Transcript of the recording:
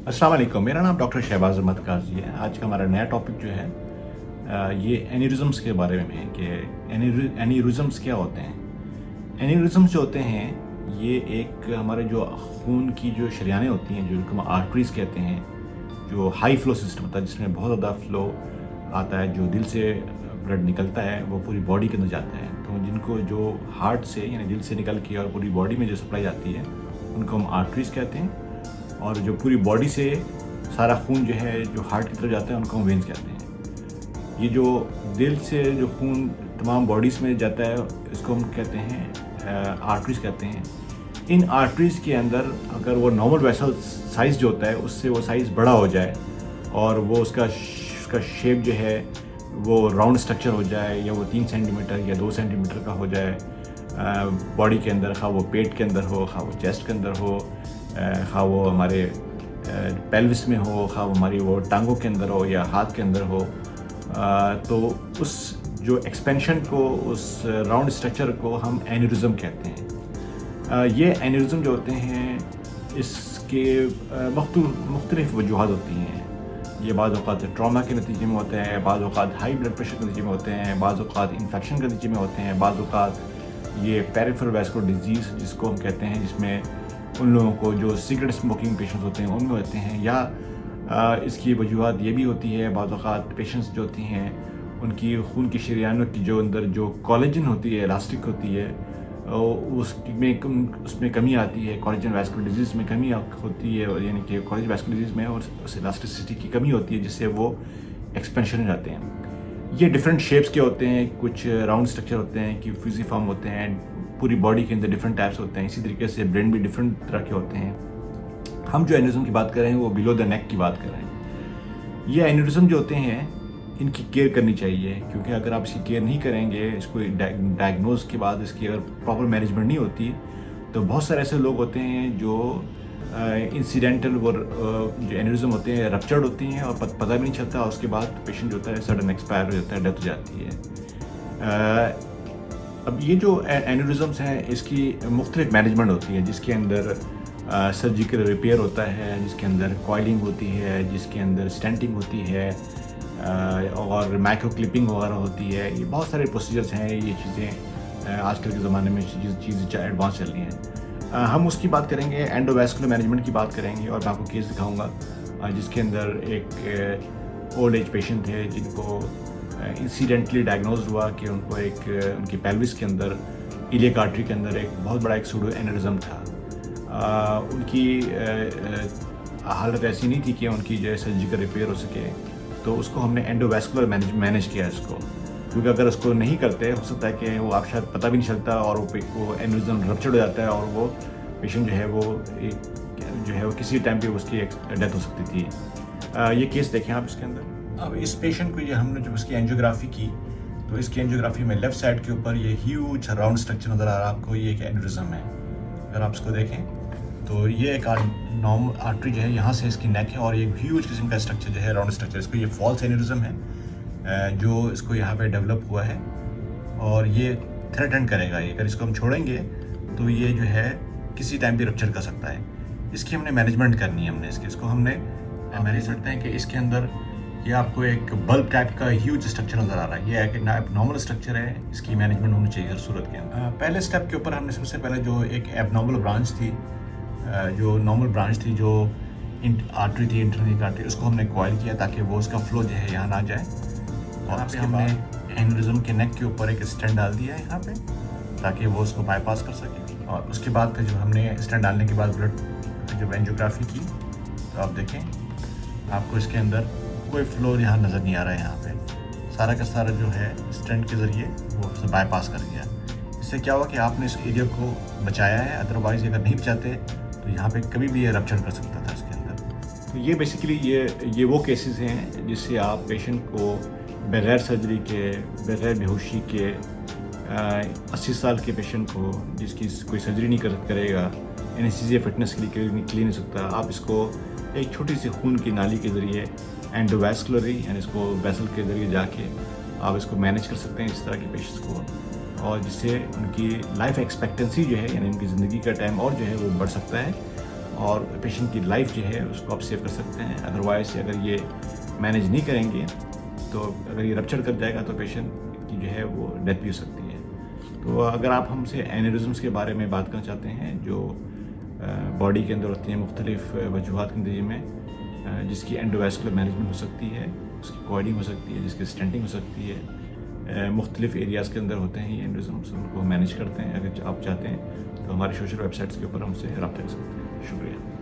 अस्सलाम वालेकुम, मेरा नाम डॉक्टर शहबाज अहमद काजी है। आज का हमारा नया टॉपिक जो है ये एन्यूरिज्म्स के बारे में है कि एन्यूरिज्म्स क्या होते हैं। एन्यूरिज्म्स जो होते हैं ये एक हमारे जो खून की जो शरियानें होती हैं, जिनको हम आर्टरीज कहते हैं, जो हाई फ्लो सिस्टम होता है जिसमें बहुत ज़्यादा फ्लो आता है, जो दिल से ब्लड निकलता है वो पूरी बॉडी के अंदर जाता है। तो जिनको जो हार्ट से यानी दिल से निकल के और पूरी बॉडी में जो सप्लाई जाती है उनको हम आर्टरीज कहते हैं, और जो पूरी बॉडी से सारा खून जो है जो हार्ट की तरफ जाता है उनको हम वेन्स कहते हैं। ये जो दिल से जो खून तमाम बॉडीज़ में जाता है इसको हम कहते हैं आर्टरीज कहते हैं। इन आर्टरीज के अंदर अगर वो नॉर्मल वेसल साइज़ जो होता है उससे वो साइज़ बड़ा हो जाए और वो उसका शेप जो है वो राउंड स्ट्रक्चर हो जाए, या वो 3 सेंटीमीटर या 2 सेंटीमीटर का हो जाए बॉडी के अंदर, खा वो पेट के अंदर हो, खा वो चेस्ट के अंदर हो, खा वो हमारे पेल्विस में हो, खा वो हमारी वो टांगों के अंदर हो या हाथ के अंदर हो, तो उस जो एक्सपेंशन को, उस राउंड स्ट्रक्चर को हम एन्यूरिज्म कहते हैं। ये एन्यूरिज्म जो होते हैं इसके मुख्तलिफ वजूहात होती हैं। ये बाज़ औक़ात ट्रॉमा के नतीजे में होते हैं, बाज़ औक़ात हाई ब्लड प्रेशर के नतीजे में होते हैं, बाज़ औक़ात इन्फेक्शन के नतीजे में होते हैं, बाज़ औक़ात ये पेरिफेरल वैस्कुलर डिजीज़ जिसको हम कहते हैं, जिसमें उन लोगों को जो सिगरेट स्मोकिंग पेशेंट्स होते हैं उनमें होते हैं, या इसकी वजूहत ये भी होती है बाज़ औक़ात पेशेंट्स जो होती हैं उनकी खून की शरियानों की जो अंदर जो कोलेजन होती है, इलास्टिक होती है, उसमें कमी आती है, कोलेजन वैस्कुलर डिजीज़ में कमी होती है, यानी कि कोलेजन वैस्कुलर डिजीज़ में और उस इलास्टिसिटी की कमी होती है जिससे वो एक्सपेंशन हो जाते हैं। ये डिफरेंट शेप्स के होते हैं, कुछ राउंड स्ट्रक्चर होते हैं कि फ्यूजिफॉर्म होते हैं, पूरी बॉडी के अंदर डिफरेंट टाइप्स होते हैं। इसी तरीके से ब्रेन भी डिफरेंट तरह के होते हैं। हम जो एन्यूरिज्म की बात कर रहे हैं वो बिलो द नेक की बात कर रहे हैं। ये एन्यूरिज्म जो होते हैं इनकी केयर करनी चाहिए, क्योंकि अगर आप इसकी केयर नहीं करेंगे, इसको डायग्नोज के बाद इसकी अगर प्रॉपर मैनेजमेंट नहीं होती तो बहुत सारे ऐसे लोग होते हैं जो इंसिडेंटल वो जो एन्यूरिज्म होते हैं रप्चर्ड होती हैं और पता भी नहीं चलता, उसके बाद पेशेंट जो होता है सडन एक्सपायर हो जाता है, डेथ हो जाती है। अब ये जो एन्यूरिज्म्स हैं इसकी मुख्तलिफ मैनेजमेंट होती है, जिसके अंदर सर्जिकल रिपेयर होता है, जिसके अंदर कॉइलिंग होती है, जिसके अंदर स्टेंटिंग होती है, और माइक्रो क्लिपिंग वगैरह होती है। ये बहुत सारे प्रोसीजर्स हैं। ये चीज़ें आजकल के ज़माने में चीज़ें एडवांस चल रही हैं। हम उसकी बात करेंगे, एंडोवैस्कुलर मैनेजमेंट की बात करेंगे, और मैं आपको केस दिखाऊंगा जिसके अंदर एक ओल्ड एज पेशेंट थे जिनको इंसिडेंटली डायग्नोज हुआ कि उनको उनकी पेल्विस के अंदर इलियक आर्टरी के अंदर एक बहुत बड़ा एक सूडो एन्यूरिज्म था। उनकी हालत ऐसी नहीं थी कि उनकी जो है सर्जिकल रिपेयर हो सके, तो उसको हमने एंडोवैस्कुलर मैनेज किया इसको, क्योंकि अगर उसको नहीं करते हो सकता है कि वो आप शायद पता भी नहीं चलता और वो एन्यूरिज्म रप्चर हो जाता है और वो पेशेंट जो है वो किसी टाइम पे उसकी डेथ हो सकती थी। ये केस देखें आप इसके अंदर। अब इस पेशेंट को ये हमने जब उसकी एंजियोग्राफी की तो इसकी एंजियोग्राफी में लेफ्ट साइड के ऊपर ये ह्यूज राउंड स्ट्रक्चर नज़र आ रहा है आपको। ये एक एन्यूरिज्म है। अगर आप इसको देखें तो ये एक नॉर्मल आर्टरी जो है यहाँ से इसकी नेक है, और ये ह्यूज किस्म का स्ट्रक्चर जो है राउंड स्ट्रक्चर, इसको ये फॉल्स एन्यूरिज्म है जो इसको यहाँ पे डेवलप हुआ है, और ये थ्रेटन करेगा। ये अगर इसको हम छोड़ेंगे तो ये जो है किसी टाइम पे रप्चर कर सकता है। इसकी हमने मैनेजमेंट करनी है। इसको हमने मैनेज करते हैं कि इसके अंदर ये आपको एक बल्ब टाइप का ह्यूज स्ट्रक्चर नज़र आ रहा है। ये एक नॉर्मल स्ट्रक्चर है, इसकी मैनेजमेंट होनी चाहिए हर सूरत के अंदर। पहले स्टेप के ऊपर हमने सबसे पहले जो एक एबनॉर्मल ब्रांच थी, जो नॉर्मल ब्रांच थी, जो आर्टरी थी, इंटरनल आर्टरी, उसको हमने कॉइल किया ताकि वो उसका फ्लो जो है यहाँ ना जाए। और उसके हमने एन्यूरिज्म के नेक के ऊपर एक स्टेंट डाल दिया है यहाँ पे ताकि वो उसको बाईपास कर सके। और उसके बाद का जो हमने स्टेंट डालने के बाद ब्लड जब एंजियोग्राफी की तो आप देखें आपको इसके अंदर कोई फ्लो यहाँ नज़र नहीं आ रहा है। यहाँ पे सारा का सारा जो है स्टेंट के ज़रिए वो उसे बाईपास कर गया। इससे क्या हुआ कि आपने इस एरिया को बचाया है, अदरवाइज़ अगर नहीं बचाते तो यहाँ पे कभी भी ये रप्चर कर सकता था इसके अंदर। तो ये बेसिकली ये वो केसेस हैं जिससे आप पेशेंट को बग़ैर सर्जरी के, बग़ैर बेहोशी के 80 साल के पेशेंट को जिसकी कोई सर्जरी नहीं करेगा, एनेस्थीसिया फिटनेस के लिए क्लीन नहीं सकता, आप इसको एक छोटी सी खून की नाली के ज़रिए एंडोवैस्कुलरी यानी इसको वेसल के ज़रिए जाके आप इसको मैनेज कर सकते हैं इस तरह के पेशेंट्स को, और जिससे उनकी लाइफ एक्सपेक्टेंसी जो है यानी उनकी ज़िंदगी का टाइम और जो है वो बढ़ सकता है। और पेशेंट की लाइफ जो है उसको आप सेव कर सकते हैं। अदरवाइज अगर ये मैनेज नहीं करेंगे तो अगर ये रप्चर कर जाएगा तो पेशेंट की जो है वो डेथ भी हो सकती है। तो अगर आप हमसे एनेरिज्म्स के बारे में बात करना चाहते हैं जो बॉडी के अंदर होती हैं मुख्तलिफ वजूहात के नतीजे में, जिसकी एंडोवैस्कुलर मैनेजमेंट हो सकती है, उसकी कॉर्डिंग हो सकती है, जिसकी स्टेंटिंग हो सकती है, मुख्तलिफ एरियाज़ के अंदर होते हैं ये एनेरिज्म्स, उनको मैनेज करते हैं। अगर आप चाहते हैं तो हमारे सोशल वेबसाइट्स के ऊपर हमसे रब्ता कर सकते हैं। शुक्रिया।